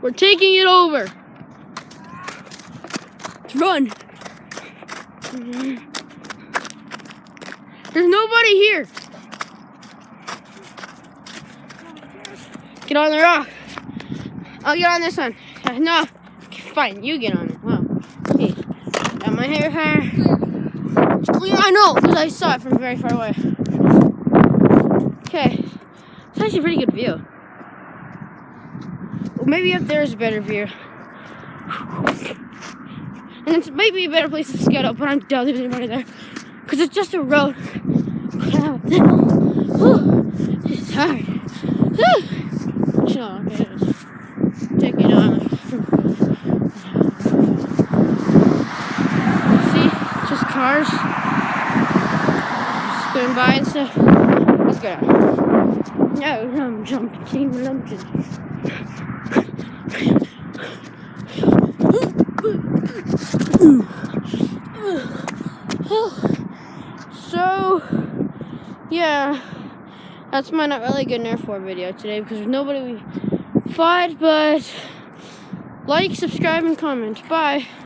We're taking it over. Let's run. There's nobody here. Get on the rock. I'll get on this one. No. Fine, you get on it. Wow. Okay. Got my hair. I know, because I saw it from very far away. Okay. It's actually a pretty good view. Well, maybe up there is a better view. And it's maybe a better place to scout up, but I doubt there's anybody there. Because it's just a road. It's tired. Chill, okay. Take it on. See? Just cars. Just going by and stuff. Let's go. No, I'm jumping. So, yeah, that's my not really good Nerf 4 video today because there's nobody we fought, but like, subscribe, and comment. Bye.